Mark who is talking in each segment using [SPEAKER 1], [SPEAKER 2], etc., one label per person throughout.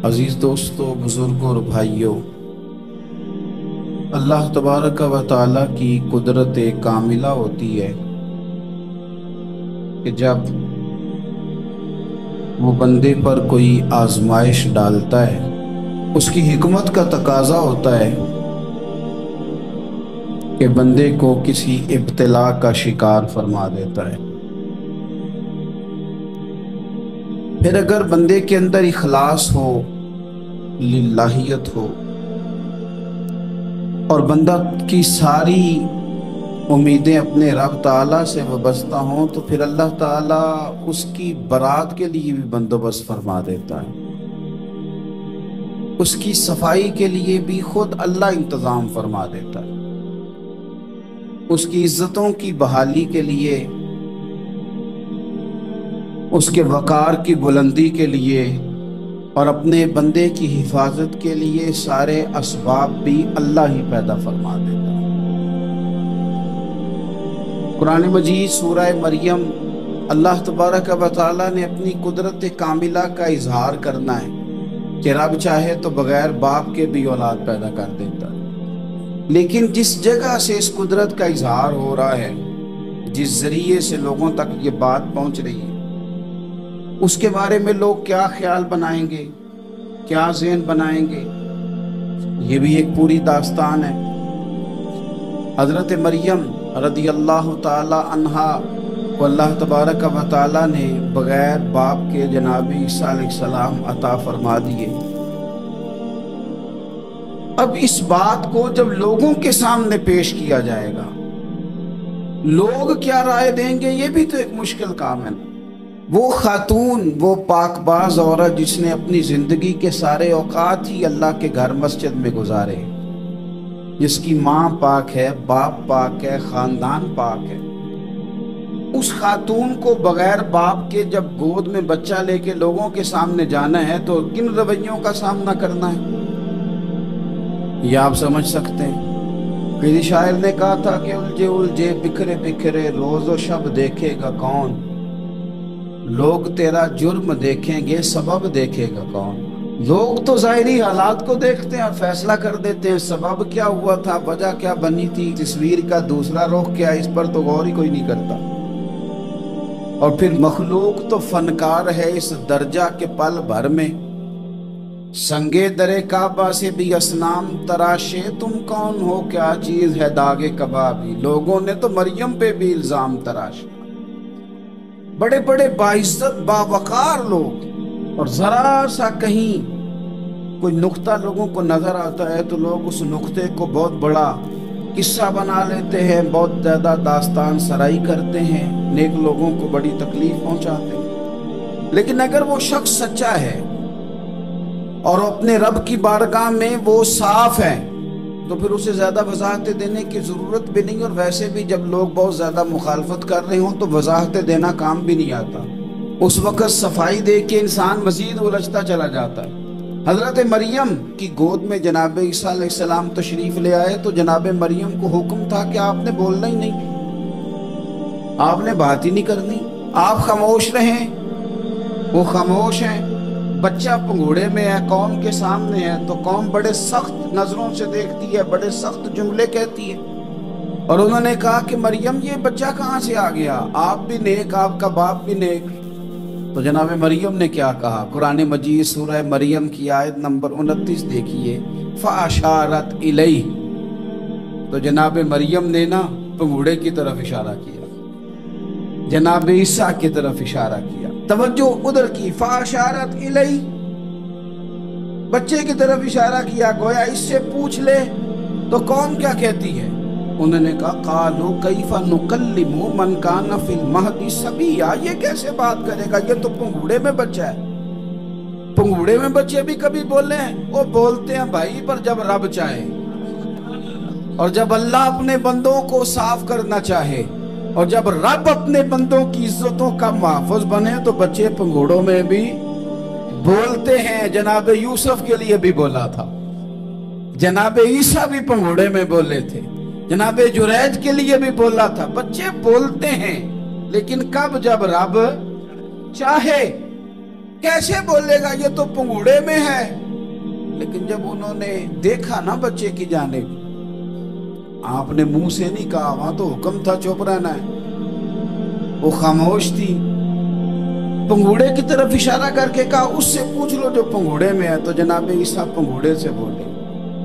[SPEAKER 1] عزیز دوستو، بزرگوں اور بھائیوں، اللہ تبارک و تعالیٰ کی قدرت کاملہ ہوتی ہے کہ جب وہ بندے پر کوئی آزمائش ڈالتا ہے، اس کی حکمت کا تقاضا ہوتا ہے کہ بندے کو کسی ابتلا کا شکار فرما دیتا ہے۔ پھر اگر بندے کے اندر اخلاص ہو، للہیت ہو، اور بندہ کی ساری امیدیں اپنے رب تعالیٰ سے وابستہ ہوں، تو پھر اللہ تعالیٰ اس کی برات کے لیے بھی بندوبست فرما دیتا ہے، اس کی صفائی کے لیے بھی خود اللہ انتظام فرما دیتا ہے، اس کی عزتوں کی بحالی کے لیے، اس کے وقار کی بلندی کے لیے اور اپنے بندے کی حفاظت کے لیے سارے اسباب بھی اللہ ہی پیدا فرما دیتا ہے۔ قرآن مجید سورہ مریم، اللہ تبارک و تعالیٰ نے اپنی قدرت کاملہ کا اظہار کرنا ہے کہ رب چاہے تو بغیر باپ کے بھی اولاد پیدا کر دیتا ہے، لیکن جس جگہ سے اس قدرت کا اظہار ہو رہا ہے، جس ذریعے سے لوگوں تک یہ بات پہنچ رہی ہے، اس کے بارے میں لوگ کیا خیال بنائیں گے، کیا ذہن بنائیں گے، یہ بھی ایک پوری داستان ہے۔ حضرت مریم رضی اللہ تعالی عنہا کو اللہ تبارک و تعالی نے بغیر باپ کے جناب عیسیٰ علیہ السلام عطا فرما دیے۔ اب اس بات کو جب لوگوں کے سامنے پیش کیا جائے گا، لوگ کیا رائے دیں گے، یہ بھی تو ایک مشکل کام ہے۔ وہ خاتون، وہ پاک باز عورت جس نے اپنی زندگی کے سارے اوقات ہی اللہ کے گھر مسجد میں گزارے، جس کی ماں پاک ہے، باپ پاک ہے، خاندان پاک ہے، اس خاتون کو بغیر باپ کے جب گود میں بچہ لے کے لوگوں کے سامنے جانا ہے تو کن رویوں کا سامنا کرنا ہے، یہ آپ سمجھ سکتے ہیں۔ کسی شاعر نے کہا تھا کہ الجھے الجھے بکھرے بکھرے روز و شب دیکھے گا کون، لوگ تیرا جرم دیکھیں گے سبب دیکھے گا کون۔ لوگ تو ظاہری حالات کو دیکھتے ہیں اور فیصلہ کر دیتے ہیں، سبب کیا ہوا تھا، وجہ کیا بنی تھی، تصویر کا دوسرا رخ کیا، اس پر تو غور ہی کوئی نہیں کرتا۔ اور پھر مخلوق تو فنکار ہے اس درجہ کے پل بھر میں، سنگے در کعبہ سے بھی اصنام تراشے، تم کون ہو، کیا چیز ہے داغ کبابی۔ لوگوں نے تو مریم پہ بھی الزام تراشے، بڑے بڑے باعزت باوقار لوگ، اور ذرا سا کہیں کوئی نقطہ لوگوں کو نظر آتا ہے تو لوگ اس نقطے کو بہت بڑا قصہ بنا لیتے ہیں، بہت زیادہ داستان سرائی کرتے ہیں، نیک لوگوں کو بڑی تکلیف پہنچاتے ہیں۔ لیکن اگر وہ شخص سچا ہے اور اپنے رب کی بارگاہ میں وہ صاف ہے تو پھر اسے زیادہ وضاحتیں دینے کی ضرورت بھی نہیں، اور ویسے بھی جب لوگ بہت زیادہ مخالفت کر رہے ہوں تو وضاحتیں دینا کام بھی نہیں آتا، اس وقت صفائی دے کے انسان مزید الجھتا چلا جاتا ہے۔ حضرت مریم کی گود میں جناب عیسیٰ علیہ السلام تشریف لے آئے تو جناب مریم کو حکم تھا کہ آپ نے بولنا ہی نہیں، آپ نے بات ہی نہیں کرنی، آپ خاموش رہیں۔ وہ خاموش ہیں، بچہ پنگوڑے میں ہے، قوم کے سامنے ہے، تو قوم بڑے سخت نظروں سے دیکھتی ہے، بڑے سخت جملے کہتی ہے، اور انہوں نے کہا کہ مریم یہ بچہ کہاں سے آ گیا، آپ بھی نیک، آپ کا باپ بھی نیک۔ تو جناب مریم نے کیا کہا، قرآن مجید سورہ مریم کی آیت نمبر 29 دیکھیے، فَأَشَارَتْ إِلَيْهِ، تو جناب مریم نے نا پنگوڑے کی طرف اشارہ کیا، جناب عیسیٰ کی طرف اشارہ کیا، توجہ ادھر کی، فَأَشَارَتْ إِلَيْهِ، بچے کی طرف اشارہ کیا، گویا اس سے پوچھ لے تو کون کیا کہتی ہے۔ انہوں نے کہا قَالُوا كَيْفَ نُكَلِّمُ مَنْ كَانَ فِي الْمَهْدِ صَبِيًّا، یہ کیسے بات کرے گا، یہ تو پنگوڑے میں بچہ ہے۔ پنگوڑے میں بچے بھی کبھی بولے ہیں، وہ بولتے ہیں بھائی، پر جب رب چاہے، اور جب اللہ اپنے بندوں کو صاف کرنا چاہے، اور جب رب اپنے بندوں کی عزتوں کا محافظ بنے تو بچے پنگوڑوں میں بھی بولتے ہیں۔ جناب یوسف کے لیے بھی بولا تھا، جناب عیسیٰ بھی پنگوڑے میں بولے تھے، جناب جریج کے لیے بھی بولا تھا۔ بچے بولتے ہیں، لیکن کب، جب رب چاہے کیسے بولے گا یہ تو پنگوڑے میں ہے، لیکن جب انہوں نے دیکھا نا بچے کی جانب، آپ نے منہ سے نہیں کہا، وہاں تو حکم تھا چپ رہنا ہے، وہ خاموش تھی، پنگوڑے کی طرف اشارہ کر کے کہا اس سے پوچھ لو جو پنگوڑے میں ہے، تو جناب عیسیٰ پنگوڑے سے بولے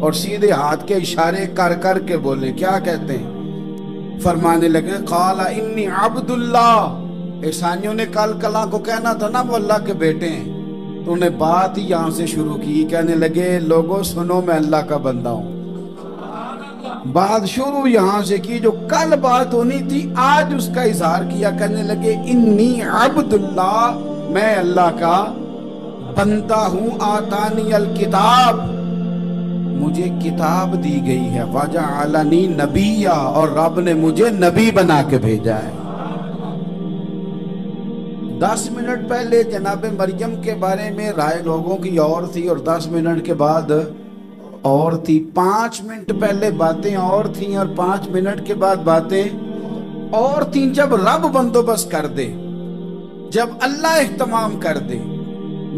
[SPEAKER 1] اور سیدھے ہاتھ کے اشارے کر کر کے بولے، کیا کہتے ہیں؟ فرمانے لگے قال انی عبد اللہ۔ عیسائیوں نے کل کلا کو کہنا تھا نا وہ اللہ کے بیٹے ہیں، تو انہیں بات ہی یہاں سے شروع کی، کہنے لگے لوگوں سنو میں اللہ کا بندہ ہوں۔ بات شروع یہاں سے کی، جو کل بات ہونی تھی آج اس کا اظہار کیا، کہنے لگے انی عبد اللہ، میں اللہ کا بندہ ہوں، آتانی الکتاب، مجھے کتاب دی گئی ہے، وجعلنی نبیّا، اور رب نے مجھے نبی بنا کے بھیجا ہے۔ 10 منٹ پہلے جناب مریم کے بارے میں رائے لوگوں کی اور تھی، اور 10 منٹ کے بعد اور تھی، 5 منٹ پہلے باتیں اور تھیں اور 5 منٹ کے بعد باتیں اور تھیں۔ جب رب بندوبست کر دے، جب اللہ اہتمام کر دے،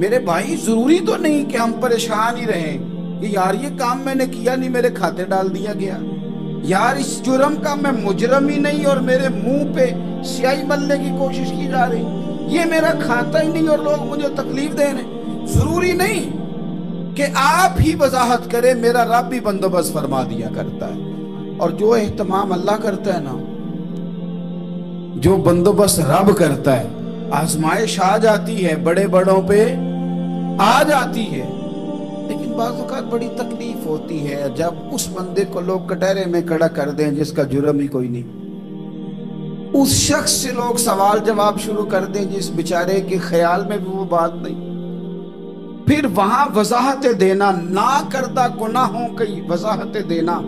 [SPEAKER 1] میرے بھائی ضروری تو نہیں کہ ہم پریشان ہی رہیں کہ یار یہ کام میں نے کیا نہیں، میرے کھاتے ڈال دیا گیا، یار اس جرم کا میں مجرم ہی نہیں اور میرے منہ پہ سیاہی ملنے کی کوشش کی جا رہی، یہ میرا کھاتا ہی نہیں اور لوگ مجھے تکلیف دے رہے۔ ضروری نہیں کہ آپ ہی وضاحت کرے، میرا رب بھی بندوبست فرما دیا کرتا ہے، اور جو اہتمام اللہ کرتا ہے نا، جو بندوبست رب کرتا ہے، آزمائش آ جاتی ہے، بڑے بڑوں پہ آ جاتی ہے، لیکن بعض اوقات بڑی تکلیف ہوتی ہے جب اس بندے کو لوگ کٹہرے میں کھڑا کر دیں جس کا جرم ہی کوئی نہیں، اس شخص سے لوگ سوال جواب شروع کر دیں جس بیچارے کے خیال میں بھی وہ بات نہیں، پھر وہاں وضاحت دینا، نہ کردہ گناہوں کی وضاحت دینا،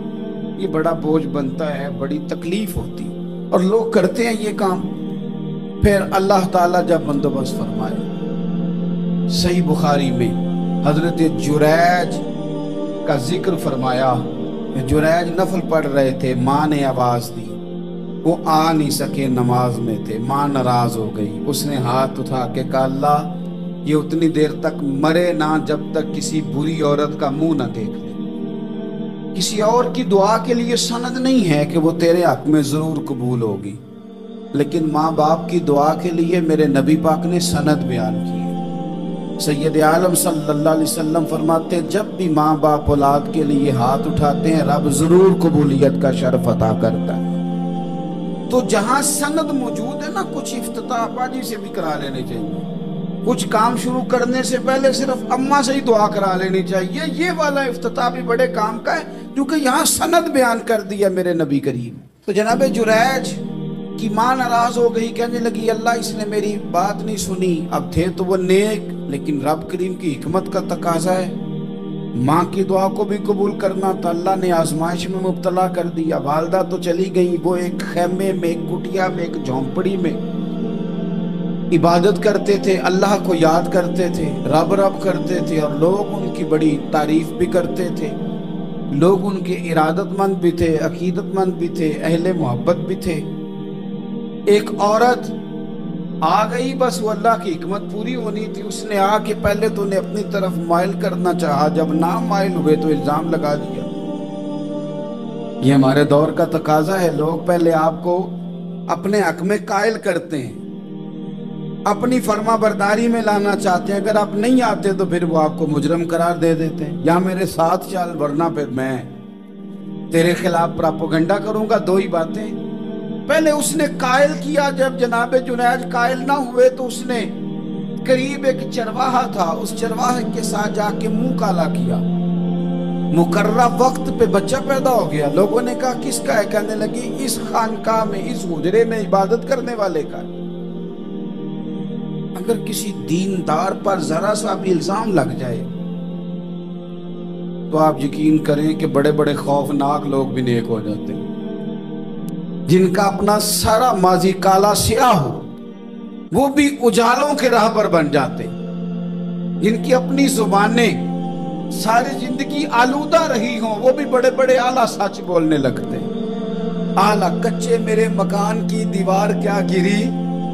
[SPEAKER 1] یہ بڑا بوجھ بنتا ہے، بڑی تکلیف ہوتی، اور لوگ کرتے ہیں یہ کام۔ پھر اللہ تعالیٰ جب بندوبست فرمائے، صحیح بخاری میں حضرت جریج کا ذکر فرمایا، جریج نفل پڑھ رہے تھے، ماں نے آواز دی، وہ آ نہیں سکے، نماز میں تھے، ماں ناراض ہو گئی، اس نے ہاتھ اٹھا کے کہا اللہ یہ اتنی دیر تک مرے نہ جب تک کسی بری عورت کا منہ نہ دیکھ لے۔ کسی اور کی دعا کے لیے سند نہیں ہے کہ وہ تیرے حق میں ضرور قبول ہوگی، لیکن ماں باپ کی دعا کے لیے میرے نبی پاک نے سند بیان کی ہے۔ سید عالم صلی اللہ علیہ وسلم فرماتے ہیں جب بھی ماں باپ اولاد کے لیے ہاتھ اٹھاتے ہیں رب ضرور قبولیت کا شرف عطا کرتا ہے۔ تو جہاں سند موجود ہے نا، کچھ افتتاح باجی سے بھی کرا لینے چاہیے، کچھ کام شروع کرنے سے پہلے صرف اماں سے ہی دعا کرا لینی چاہیے، یہ والا افتتاح بھی بڑے کام کا ہے کیونکہ یہاں سند بیان کر دیا میرے نبی کریم۔ تو جناب جریج کی ماں ناراض ہو گئی، کہنے لگی اللہ اس نے میری بات نہیں سنی، اب تھے تو وہ نیک، لیکن رب کریم کی حکمت کا تقاضا ہے، ماں کی دعا کو بھی قبول کرنا تھا، اللہ نے آزمائش میں مبتلا کر دیا۔ والدہ تو چلی گئی، وہ ایک خیمے میں، ایک کٹیا میں، ایک جھونپڑی میں عبادت کرتے تھے، اللہ کو یاد کرتے تھے، رب رب کرتے تھے، اور لوگ ان کی بڑی تعریف بھی کرتے تھے، لوگ ان کے ارادت مند بھی تھے، عقیدت مند بھی تھے، اہل محبت بھی تھے۔ ایک عورت آ گئی، بس وہ اللہ کی حکمت پوری ہونی تھی، اس نے آ کے پہلے تو انہیں اپنی طرف مائل کرنا چاہا، جب نہ مائل ہوئے تو الزام لگا دیا۔ یہ ہمارے دور کا تقاضا ہے، لوگ پہلے آپ کو اپنے حق میں قائل کرتے ہیں، اپنی فرما برداری میں لانا چاہتے ہیں، اگر آپ نہیں آتے تو پھر وہ آپ کو مجرم قرار دے دیتے ہیں، یا میرے ساتھ چل ورنہ پھر میں تیرے خلاف پراپوگنڈا کروں گا۔ دو ہی باتیں، پہلے اس نے قائل کیا، جب جناب جنید قائل نہ ہوئے تو اس نے قریب ایک چرواہا تھا، اس چرواہے کے ساتھ جا کے منہ کالا کیا، مقررہ وقت پہ بچہ پیدا ہو گیا۔ لوگوں نے کہا کس کا ہے؟ کہنے لگی اس خانقاہ میں، اس حجرے میں عبادت کرنے والے کا ہے۔ اگر کسی دیندار پر ذرا سا بھی الزام لگ جائے تو آپ یقین کریں کہ بڑے بڑے خوفناک لوگ بھی نیک ہو جاتے ہیں، جن کا اپنا سارا ماضی کالا سیاہ ہو وہ بھی اجالوں کے راہ پر بن جاتے، جن کی اپنی زبانیں ساری زندگی آلودہ رہی ہوں وہ بھی بڑے بڑے اعلیٰ سچ بولنے لگتے۔ اعلیٰ کچے میرے مکان کی دیوار کیا گری،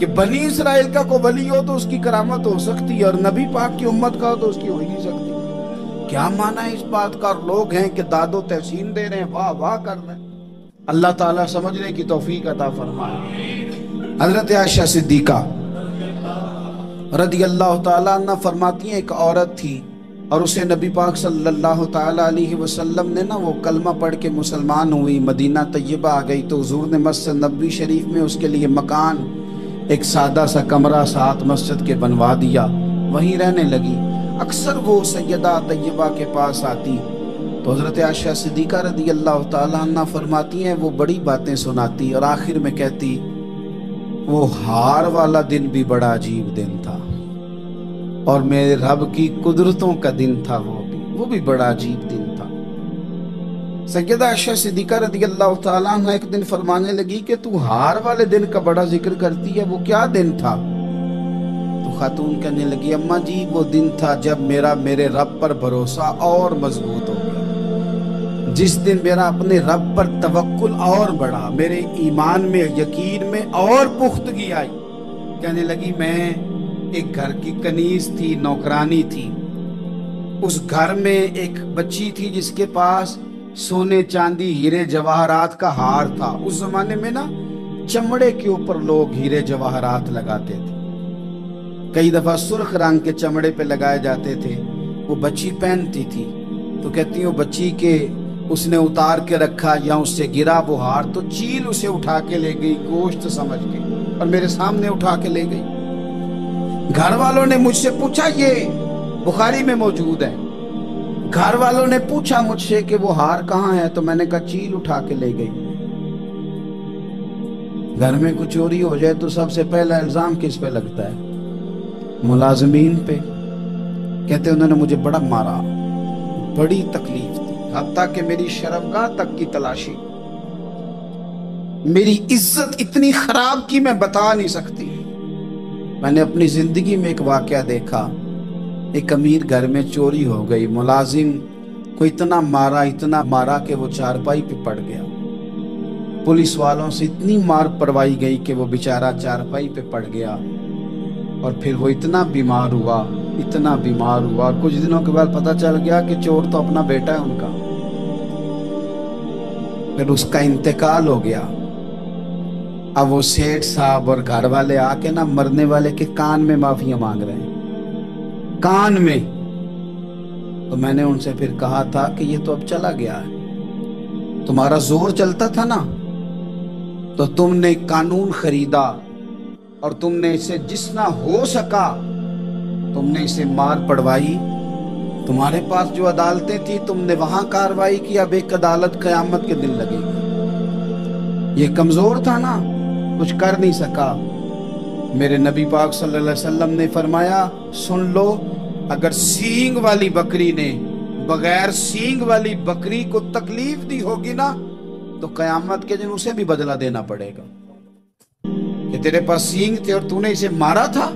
[SPEAKER 1] کہ بنی اسرائیل کا کوئی ولی ہو تو اس کی کرامت ہو سکتی ہے، اور نبی پاک کی امت کا ہو تو اس کی ہو ہی نہیں سکتی۔ کیا معنی ہے اس بات کا؟ اور لوگ ہیں کہ داد و تحسین دے رہے ہیں، واہ واہ کر رہے ہیں۔ اللہ تعالیٰ سمجھنے کی توفیق عطا فرمائے۔ حضرت عائشہ صدیقہ رضی اللہ تعالیٰ عنہ فرماتی ہیں ایک عورت تھی اور اسے نبی پاک صلی اللہ تعالیٰ علیہ وسلم نے وہ کلمہ پڑھ کے مسلمان ہوئی، مدینہ طیبہ آ گئی تو حضور نے مسجد نبوی شریف میں اس کے لیے مکان، ایک سادہ سا کمرہ ساتھ مسجد کے بنوا دیا، وہیں رہنے لگی۔ اکثر وہ سیدہ طیبہ کے پاس آتی تو حضرت عائشہ صدیقہ رضی اللہ تعالیٰ عنہ فرماتی ہیں وہ بڑی باتیں سناتی اور آخر میں کہتی وہ ہار والا دن بھی بڑا عجیب دن تھا، اور میرے رب کی قدرتوں کا دن تھا، وہ بھی بڑا عجیب دن تھا۔ سیدہ عائشہ صدیقہ رضی اللہ تعالیٰ عنہ ایک دن فرمانے لگی کہ تو ہار والے دن کا بڑا ذکر کرتی ہے، وہ کیا دن تھا؟ تو خاتون کہنے لگی اماں جی وہ دن تھا جب میرے رب پر بھروسہ اور مضبوط ہو گیا، جس دن میرا اپنے رب پر توکل اور بڑھا، میرے ایمان میں یقین میں اور پختگی آئی۔ کہنے لگی میں ایک گھر کی کنیز تھی، نوکرانی تھی، اس گھر میں ایک بچی تھی جس کے پاس سونے چاندی ہیرے جواہرات کا ہار تھا۔ اس زمانے میں چمڑے کے اوپر لوگ ہیرے جواہرات لگاتے تھے، کئی دفعہ سرخ رنگ کے چمڑے پہ لگائے جاتے تھے، وہ بچی پہنتی تھی۔ تو کہتی ہوں بچی کے اس نے اتار کے رکھا یا اس سے گرا وہ ہار تو چیل اسے اٹھا کے لے گئی گوشت سمجھ کے، اور میرے سامنے اٹھا کے لے گئی۔ گھر والوں نے مجھ سے پوچھا، یہ بخاری میں موجود ہے، گھر والوں نے پوچھا مجھ سے کہ وہ ہار کہاں ہے، تو میں نے کہا چیل اٹھا کے لے گئی۔ گھر میں کچھ چوری ہو جائے تو سب سے پہلا الزام کس پہ لگتا ہے؟ ملازمین پہ۔ کہتے انہوں نے مجھے بڑا مارا، بڑی تکلیف تھی، حتیٰ کہ میری شرمگاہ تک کی تلاشی، میری عزت اتنی خراب کی میں بتا نہیں سکتی۔ میں نے اپنی زندگی میں ایک واقعہ دیکھا، ایک امیر گھر میں چوری ہو گئی، ملازم کو اتنا مارا کہ وہ چارپائی پہ پڑ گیا، پولیس والوں سے اتنی مار پروائی گئی کہ وہ بیچارہ چارپائی پہ پڑ گیا، اور پھر وہ اتنا بیمار ہوا اور کچھ دنوں کے بعد پتہ چل گیا کہ چور تو اپنا بیٹا ہے ان کا۔ پھر اس کا انتقال ہو گیا۔ اب وہ سیٹھ صاحب اور گھر والے آ کے مرنے والے کے کان میں معافیاں مانگ رہے ہیں، کان میں۔ تو میں نے ان سے پھر کہا تھا کہ یہ تو اب چلا گیا ہے، تمہارا زور چلتا تھا نا، تو تم نے قانون خریدا اور تم نے اسے جتنا ہو سکا تم نے اسے مار پڑوائی، تمہارے پاس جو عدالتیں تھی تم نے وہاں کاروائی کی، اب ایک عدالت قیامت کے دن لگے گی۔ یہ کمزور تھا نا، کچھ کر نہیں سکا۔ میرے نبی پاک صلی اللہ علیہ وسلم نے فرمایا سن لو، اگر سینگ والی بکری نے بغیر سینگ والی بکری کو تکلیف دی ہوگی نا تو قیامت کے دن اسے بھی بدلہ دینا پڑے گا، کہ تیرے پاس سینگ تھے اور تو نے اسے مارا تھا۔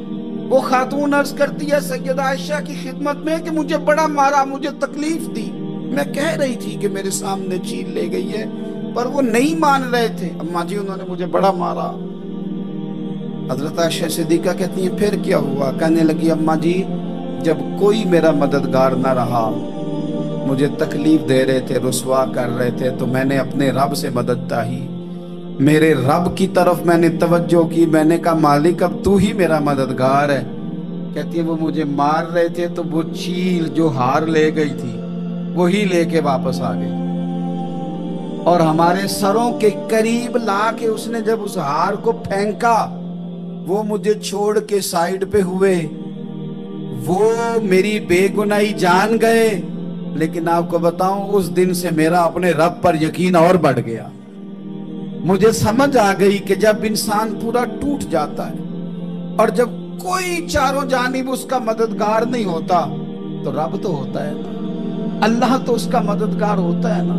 [SPEAKER 1] وہ خاتون عرض کرتی ہے سیدہ عائشہ کی خدمت میں کہ مجھے بڑا مارا، مجھے تکلیف دی، میں کہہ رہی تھی کہ میرے سامنے چیل لے گئی ہے پر وہ نہیں مان رہے تھے، اماں جی انہوں نے مجھے بڑا مارا۔ حضرت عائشہ صدیقہ کہتی ہیں پھر کیا ہوا؟ کہنے لگی اماں جی جب کوئی میرا مددگار نہ رہا، مجھے تکلیف دے رہے تھے، رسوا کر رہے تھے، تو میں نے اپنے رب سے مدد چاہی، میرے رب کی طرف میں نے توجہ کی، میں نے کہا مالک اب تو ہی میرا مددگار ہے۔ کہتی ہے وہ مجھے مار رہے تھے تو وہ چیل جو ہار لے گئی تھی وہی لے کے واپس آ گئی، اور ہمارے سروں کے قریب لا کے اس نے جب اس ہار کو پھینکا، وہ مجھے چھوڑ کے سائیڈ پہ ہوئے، وہ میری بے گناہی جان گئے، لیکن آپ کو بتاؤں اس دن سے میرا اپنے رب پر یقین اور بڑھ گیا۔ مجھے سمجھ آ گئی کہ جب انسان پورا ٹوٹ جاتا ہے اور جب کوئی چاروں جانب اس کا مددگار نہیں ہوتا تو رب تو ہوتا ہے نا، اللہ تو اس کا مددگار ہوتا ہے نا،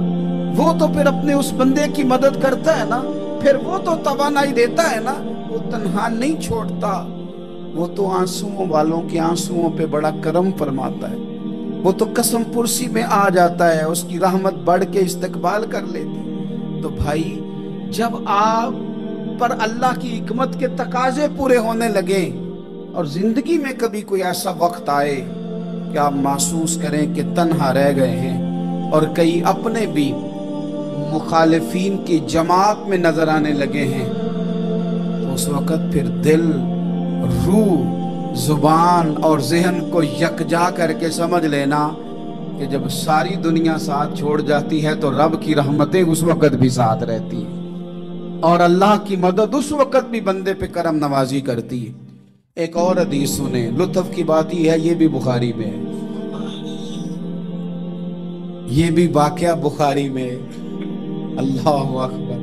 [SPEAKER 1] وہ تو پھر اپنے اس بندے کی مدد کرتا ہے نا، پھر وہ تو توانائی دیتا ہے نا، وہ تنہا نہیں چھوڑتا، وہ تو آنسوؤں والوں کے آنسوؤں پہ بڑا کرم فرماتا ہے، وہ تو قسم پرسی میں آ جاتا ہے، اس کی رحمت بڑھ کے استقبال کر لیتی۔ تو بھائی جب آپ پر اللہ کی حکمت کے تقاضے پورے ہونے لگے اور زندگی میں کبھی کوئی ایسا وقت آئے کہ آپ محسوس کریں کہ تنہا رہ گئے ہیں اور کئی اپنے بھی مخالفین کی جماعت میں نظر آنے لگے ہیں، تو اس وقت پھر دل، روح، زبان اور ذہن کو یکجا کر کے سمجھ لینا کہ جب ساری دنیا ساتھ چھوڑ جاتی ہے تو رب کی رحمتیں اس وقت بھی ساتھ رہتی ہیں اور اللہ کی مدد اس وقت بھی بندے پہ کرم نوازی کرتی ہے۔ ایک اور حدیث سنیں، لطف کی بات یہ ہے، یہ بھی بخاری میں ہے، یہ بھی واقعہ بخاری میں ہے۔ اللہ اکبر۔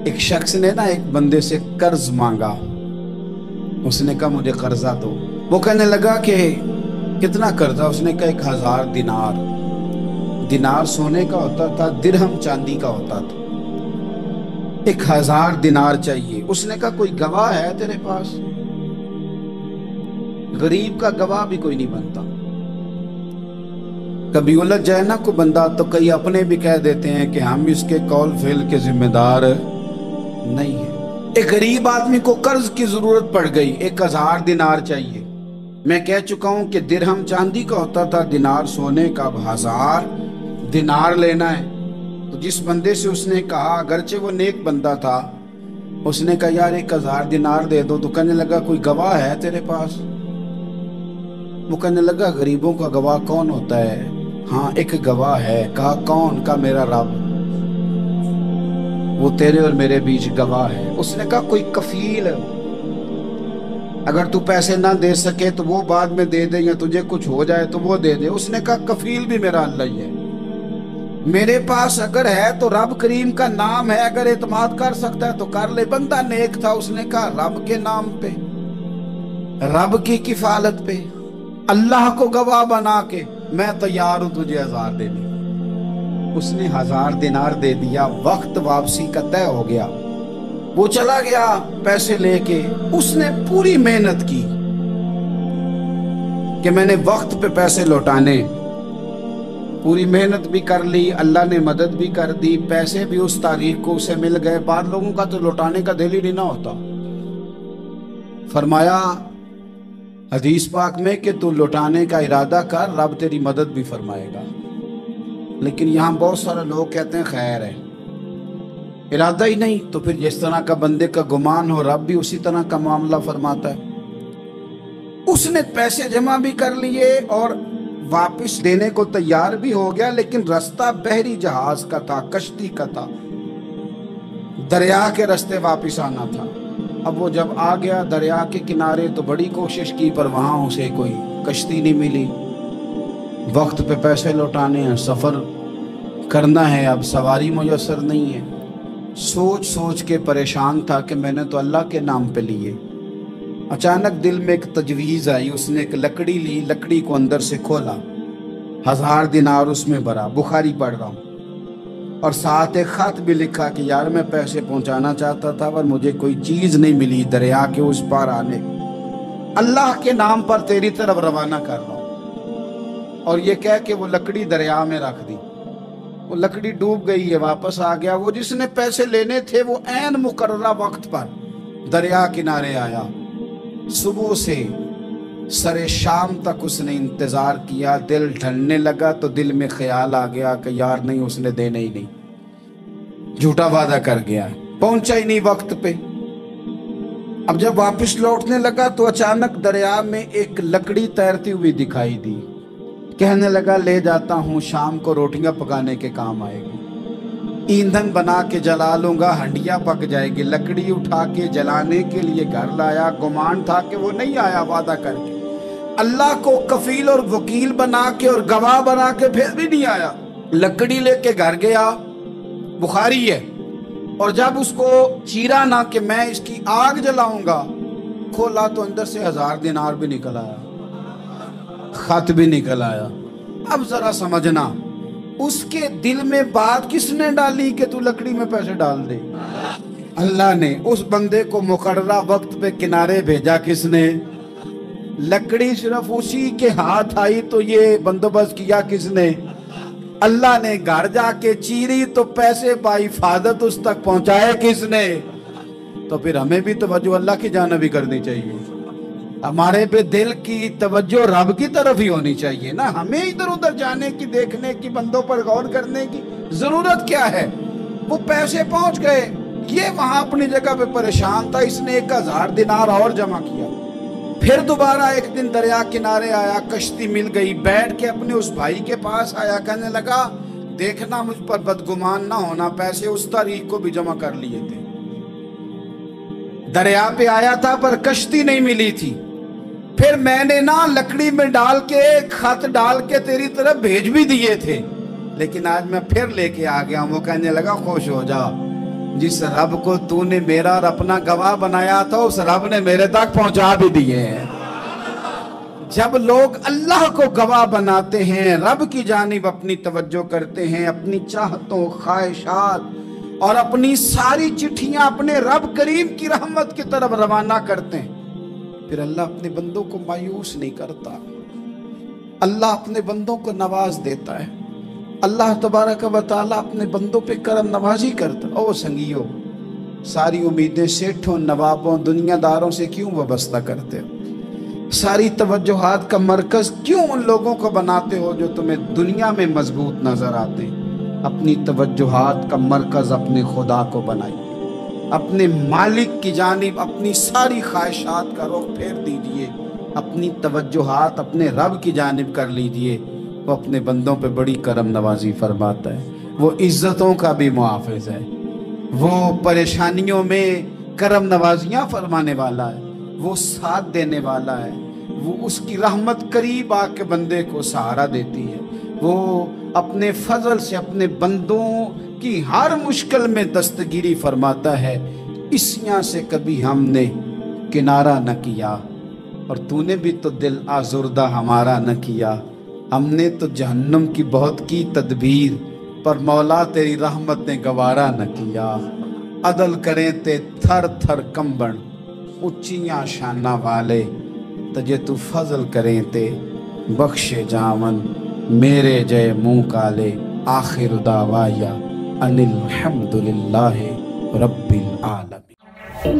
[SPEAKER 1] ایک شخص نے نا ایک بندے سے قرض مانگا، اس نے کہا مجھے قرضہ دو۔ وہ کہنے لگا کہ کتنا قرضہ؟ اس نے کہا 1000 دینار۔ دینار سونے کا ہوتا تھا، درہم چاندی کا ہوتا تھا۔ 1000 دینار چاہیے۔ اس نے کہا کوئی گواہ ہے تیرے پاس؟ غریب کا گواہ بھی کوئی نہیں بنتا، کبھی الجھ جائے نا کوئی بندہ تو کئی اپنے بھی کہہ دیتے ہیں کہ ہم اس کے قول فعل کے ذمہ دار نہیں ہیں۔ ایک غریب آدمی کو قرض کی ضرورت پڑ گئی، 1000 دینار چاہیے۔ میں کہہ چکا ہوں کہ درہم چاندی کا ہوتا تھا، دینار سونے کا، اب 1000 دینار لینا ہے۔ تو جس بندے سے اس نے کہا، اگرچہ وہ نیک بندہ تھا، اس نے کہا یار 1000 دینار دے دو، تو کہنے لگا کوئی گواہ ہے تیرے پاس؟ وہ کہنے لگا غریبوں کا گواہ کون ہوتا ہے؟ ہاں ایک گواہ ہے۔ کہا کون؟ کہا میرا رب، وہ تیرے اور میرے بیچ گواہ ہے۔ اس نے کہا کوئی کفیل، اگر تو پیسے نہ دے سکے تو وہ بعد میں دے دے، یا تجھے کچھ ہو جائے تو وہ دے دے۔ اس نے کہا کفیل بھی میرا اللہ ہی ہے، میرے پاس اگر ہے تو رب کریم کا نام ہے، اگر اعتماد کر سکتا ہے تو کر لے۔ بندہ نیک تھا، اس نے کہا رب کے نام پہ، رب کی کفالت پہ، اللہ کو گواہ بنا کے میں تیار ہوں تجھے 1000 دینے۔ اس نے 1000 دینار دے دیا، وقت واپسی کا طے ہو گیا۔ وہ چلا گیا پیسے لے کے۔ اس نے پوری محنت کی کہ میں نے وقت پہ پیسے لوٹانے، پوری محنت بھی کر لی، اللہ نے مدد بھی کر دی، پیسے بھی اس تاریخ کو اسے مل گئے۔ بعض لوگوں کا تو لوٹانے کا دل ہی نہیں نہ ہوتا۔ فرمایا حدیث پاک میں کہ تو لوٹانے کا ارادہ کر، رب تیری مدد بھی فرمائے گا۔ لیکن یہاں بہت سارے لوگ کہتے ہیں خیر ہے، ارادہ ہی نہیں، تو پھر جس طرح کا بندے کا گمان ہو رب بھی اسی طرح کا معاملہ فرماتا ہے۔ اس نے پیسے جمع بھی کر لیے اور واپس دینے کو تیار بھی ہو گیا، لیکن رستہ بحری جہاز کا تھا، کشتی کا تھا، دریا کے رستے واپس آنا تھا۔ اب وہ جب آ گیا دریا کے کنارے تو بڑی کوشش کی، پر وہاں اسے کوئی کشتی نہیں ملی۔ وقت پہ پیسے لوٹانے ہیں، سفر کرنا ہے، اب سواری میسر نہیں ہے۔ سوچ سوچ کے پریشان تھا کہ میں نے تو اللہ کے نام پہ لیے۔ اچانک دل میں ایک تجویز آئی، اس نے ایک لکڑی لی، لکڑی کو اندر سے کھولا، 1000 دینار اس میں بھرا، بخاری پڑھ رہا ہوں، اور ساتھ ایک خط بھی لکھا کہ یار میں پیسے پہنچانا چاہتا تھا پر مجھے کوئی چیز نہیں ملی دریا کے اس پار آنے، اللہ کے نام پر تیری طرف روانہ کر رہا ہوں۔ اور یہ کہہ کہ وہ لکڑی دریا میں رکھ دی، وہ لکڑی ڈوب گئی ہے، واپس آ گیا۔ وہ جس نے پیسے لینے تھے وہ عین مقررہ وقت پر دریا کنارے آیا۔ صبح سے سر شام تک اس نے انتظار کیا، دل ڈھلنے لگا تو دل میں خیال آ گیا کہ یار نہیں، اس نے دینے ہی نہیں، جھوٹا وعدہ کر گیا، پہنچا ہی نہیں وقت پہ۔ اب جب واپس لوٹنے لگا تو اچانک دریا میں ایک لکڑی تیرتی ہوئی دکھائی دی۔ کہنے لگا لے جاتا ہوں، شام کو روٹیاں پکانے کے کام آئے گی، ایندھن بنا کے جلا لوں گا، ہنڈیاں پک جائے گی۔ لکڑی اٹھا کے جلانے کے لیے گھر لایا، گمان تھا کہ وہ نہیں آیا وعدہ کر کے، اللہ کو کفیل اور وکیل بنا کے اور گواہ بنا کے پھر بھی نہیں آیا۔ لکڑی لے کے گھر گیا، بخاری ہے، اور جب اس کو چیرا نہ کہ میں اس کی آگ جلاؤں گا، کھولا تو اندر سے 1000 دینار بھی نکل آیا، خط بھی نکل آیا۔ اب ذرا سمجھنا، اس کے دل میں بات کس نے ڈالی کہ تو لکڑی میں پیسے ڈال دے؟ اللہ نے۔ اس بندے کو مقررہ وقت پہ کنارے بھیجا کس نے؟ لکڑی صرف اسی کے ہاتھ آئی تو یہ بندوبست کیا کس نے؟ اللہ نے گھر جا کے چیری تو پیسے بحفاظت اس تک پہنچائے کس نے؟ تو پھر ہمیں بھی توجہ اللہ کی جانب ہی کرنی چاہیے، ہمارے پہ دل کی توجہ رب کی طرف ہی ہونی چاہیے نا، ہمیں ادھر ادھر جانے کی، دیکھنے کی، بندوں پر غور کرنے کی ضرورت کیا ہے؟ وہ پیسے پہنچ گئے، یہ وہاں اپنی جگہ پہ پریشان تھا، اس نے 1000 دینار اور جمع کیا، پھر دوبارہ ایک دن دریا کنارے آیا، کشتی مل گئی، بیٹھ کے اپنے اس بھائی کے پاس آیا، کہنے لگا دیکھنا مجھ پر بدگمان نہ ہونا، پیسے اس تاریخ کو بھی جمع کر لیے تھے، دریا پہ آیا تھا پر کشتی نہیں ملی تھی، پھر میں نے نا لکڑی میں ڈال کے خط ڈال کے تیری طرف بھیج بھی دیے تھے، لیکن آج میں پھر لے کے آ گیا ہوں۔ وہ کہنے لگا خوش ہو جا، جس رب کو تو نے میرا اور اپنا گواہ بنایا تھا اس رب نے میرے تک پہنچا بھی دیے ہیں۔ جب لوگ اللہ کو گواہ بناتے ہیں، رب کی جانب اپنی توجہ کرتے ہیں، اپنی چاہتوں، خواہشات اور اپنی ساری چٹھیاں اپنے رب کریم کی رحمت کی طرف روانہ کرتے ہیں، پھر اللہ اپنے بندوں کو مایوس نہیں کرتا، اللہ اپنے بندوں کو نواز دیتا ہے، اللہ تبارک و تعالیٰ اپنے بندوں پہ کرم نوازی کرتا ہے۔ او سنگیو، ساری امیدیں سیٹھوں، نوابوں، دنیا داروں سے کیوں وابستہ کرتے ہو؟ ساری توجہات کا مرکز کیوں ان لوگوں کو بناتے ہو جو تمہیں دنیا میں مضبوط نظر آتے ہیں؟ اپنی توجہات کا مرکز اپنے خدا کو بنائیے، اپنے مالک کی جانب اپنی ساری خواہشات کا رخ پھیر دیجئے، اپنی توجہات اپنے رب کی جانب کر لیجئے، وہ اپنے بندوں پہ بڑی کرم نوازی فرماتا ہے، وہ عزتوں کا بھی محافظ ہے، وہ پریشانیوں میں کرم نوازیاں فرمانے والا ہے، وہ ساتھ دینے والا ہے، وہ اس کی رحمت قریب آ کے بندے کو سہارا دیتی ہے، وہ اپنے فضل سے اپنے بندوں کی ہر مشکل میں دستگیری فرماتا ہے۔ اسیاں سے کبھی ہم نے کنارہ نہ کیا، اور تو نے بھی تو دل آزردہ ہمارا نہ کیا، ہم نے تو جہنم کی بہت کی تدبیر، پر مولا تیری رحمت نے گوارا نہ کیا، عدل کریں تے تھر تھر کمبن، اچیاں شانہ والے، تجھے تو فضل کریں تے بخشے جاون، میرے جے منہ کالے، آخر دعوایا ان الحمدللہ رب العالمین۔